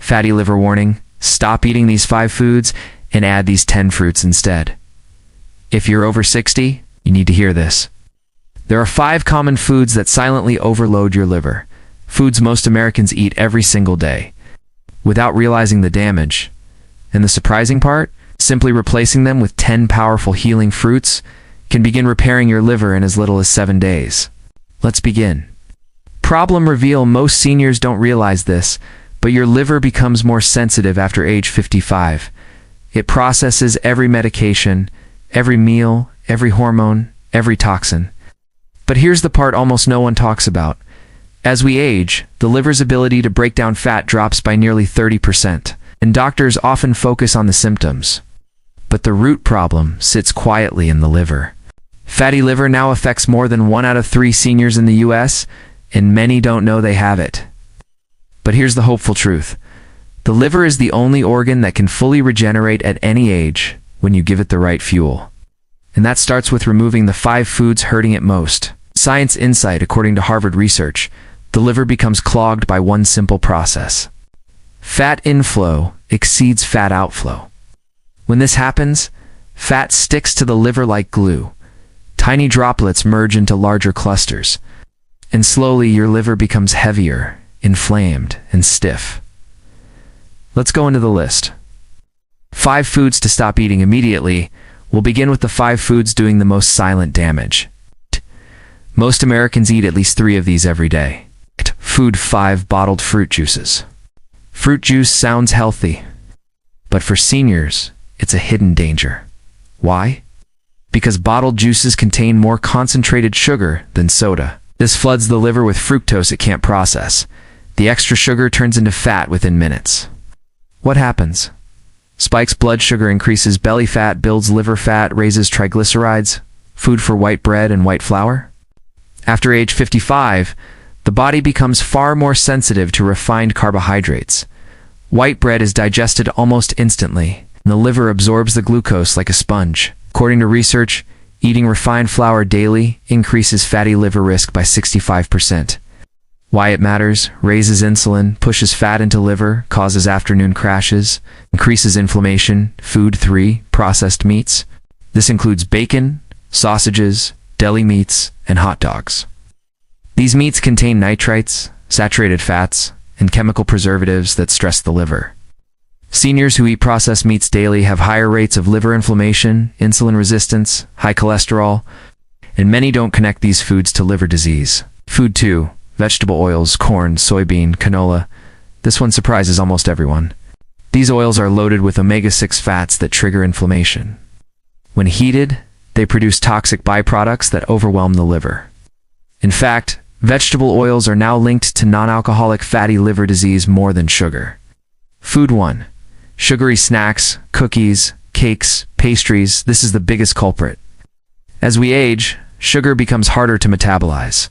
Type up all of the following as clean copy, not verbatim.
Fatty liver warning: stop eating these 5 foods and add these 10 fruits instead. If you're over 60, you need to hear this. There are 5 common foods that silently overload your liver. Foods most Americans eat every single day, without realizing the damage. And the surprising part? Simply replacing them with 10 powerful healing fruits can begin repairing your liver in as little as 7 days. Let's begin. Problem reveal: most seniors don't realize this, but your liver becomes more sensitive after age 55. It processes every medication, every meal, every hormone, every toxin. But here's the part almost no one talks about. As we age, the liver's ability to break down fat drops by nearly 30%, and doctors often focus on the symptoms. But the root problem sits quietly in the liver. Fatty liver now affects more than 1 out of 3 seniors in the US, and many don't know they have it. But here's the hopeful truth. The liver is the only organ that can fully regenerate at any age when you give it the right fuel. And that starts with removing the 5 foods hurting it most. Science insight: according to Harvard research, the liver becomes clogged by one simple process. Fat inflow exceeds fat outflow. When this happens, fat sticks to the liver like glue. Tiny droplets merge into larger clusters, and slowly your liver becomes heavier, inflamed, and stiff. Let's go into the list. 5 foods to stop eating immediately. We'll begin with the 5 foods doing the most silent damage. Most Americans eat at least 3 of these every day. Food 5: bottled fruit juices. Fruit juice sounds healthy, but for seniors, it's a hidden danger. Why? Because bottled juices contain more concentrated sugar than soda. This floods the liver with fructose it can't process. The extra sugar turns into fat within minutes. What happens? Spikes blood sugar, increases belly fat, builds liver fat, raises triglycerides, food for white bread and white flour. After age 55, the body becomes far more sensitive to refined carbohydrates. White bread is digested almost instantly, and the liver absorbs the glucose like a sponge. According to research, eating refined flour daily increases fatty liver risk by 65%. Why it matters: raises insulin, pushes fat into liver, causes afternoon crashes, increases inflammation. Food 3: processed meats. This includes bacon, sausages, deli meats, and hot dogs. These meats contain nitrites, saturated fats, and chemical preservatives that stress the liver. Seniors who eat processed meats daily have higher rates of liver inflammation, insulin resistance, high cholesterol, and many don't connect these foods to liver disease. Food 2: vegetable oils, corn, soybean, canola. This one surprises almost everyone. These oils are loaded with omega-6 fats that trigger inflammation. When heated, they produce toxic byproducts that overwhelm the liver. In fact, vegetable oils are now linked to non-alcoholic fatty liver disease more than sugar. Food 1: sugary snacks, cookies, cakes, pastries. This is the biggest culprit. As we age, sugar becomes harder to metabolize.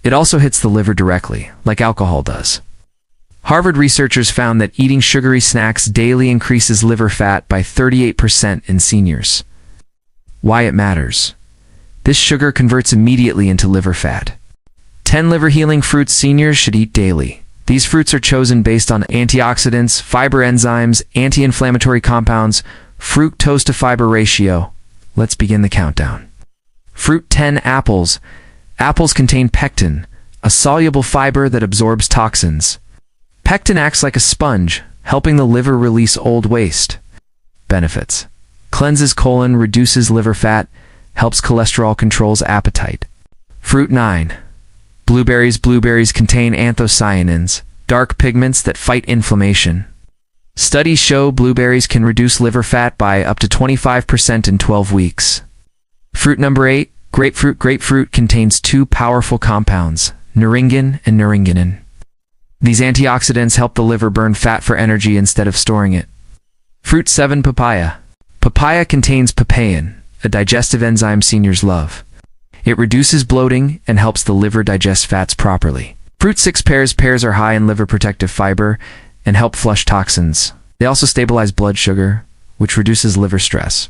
It also hits the liver directly, like alcohol does. Harvard researchers found that eating sugary snacks daily increases liver fat by 38% in seniors. Why it matters? This sugar converts immediately into liver fat. 10 liver-healing fruits seniors should eat daily. These fruits are chosen based on antioxidants, fiber enzymes, anti-inflammatory compounds, fructose to fiber ratio. Let's begin the countdown. Fruit 10: apples. Apples contain pectin, a soluble fiber that absorbs toxins. Pectin acts like a sponge, helping the liver release old waste. Benefits: cleanses colon, reduces liver fat, helps cholesterol, controls appetite. Fruit 9: blueberries. Blueberries contain anthocyanins, dark pigments that fight inflammation. Studies show blueberries can reduce liver fat by up to 25% in 12 weeks. Fruit number 8: grapefruit. Grapefruit contains 2 powerful compounds, naringin and naringenin. These antioxidants help the liver burn fat for energy instead of storing it. Fruit 7: papaya. Papaya contains papain, a digestive enzyme seniors love. It reduces bloating and helps the liver digest fats properly. Fruit 6: pears. Pears are high in liver protective fiber and help flush toxins. They also stabilize blood sugar, which reduces liver stress.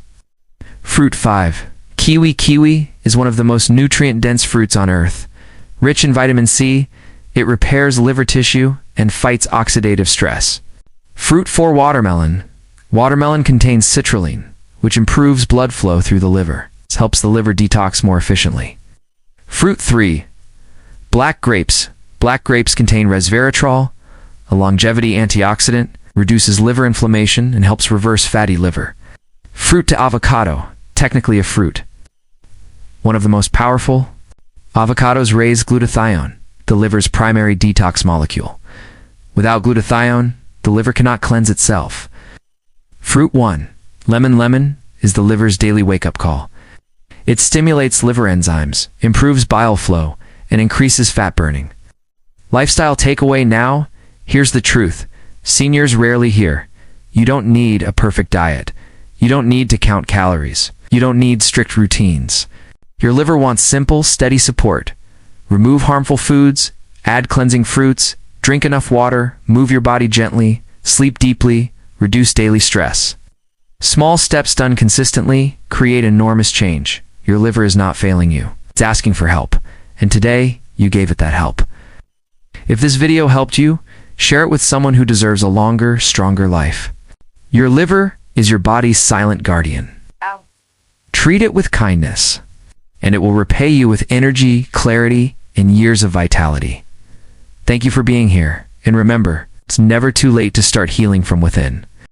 Fruit 5: kiwi. Kiwi is one of the most nutrient-dense fruits on earth. Rich in vitamin C, it repairs liver tissue and fights oxidative stress. Fruit 4. Watermelon. Watermelon contains citrulline, which improves blood flow through the liver. This helps the liver detox more efficiently. Fruit 3. Black grapes. Black grapes contain resveratrol, a longevity antioxidant, reduces liver inflammation, and helps reverse fatty liver. Fruit to avocado. Technically a fruit. One of the most powerful. Avocados raise glutathione, the liver's primary detox molecule. Without glutathione, the liver cannot cleanse itself. Fruit 1. Lemon. Lemon is the liver's daily wake-up call. It stimulates liver enzymes, improves bile flow, and increases fat burning. Lifestyle takeaway now. Here's the truth. Seniors rarely hear. You don't need a perfect diet. You don't need to count calories. You don't need strict routines. Your liver wants simple, steady support. Remove harmful foods, add cleansing fruits, drink enough water, move your body gently, sleep deeply, reduce daily stress. Small steps done consistently create enormous change. Your liver is not failing you. It's asking for help. And today, you gave it that help. If this video helped you, share it with someone who deserves a longer, stronger life. Your liver is your body's silent guardian. Ow. Treat it with kindness, and it will repay you with energy, clarity, and years of vitality. Thank you for being here, and remember, it's never too late to start healing from within.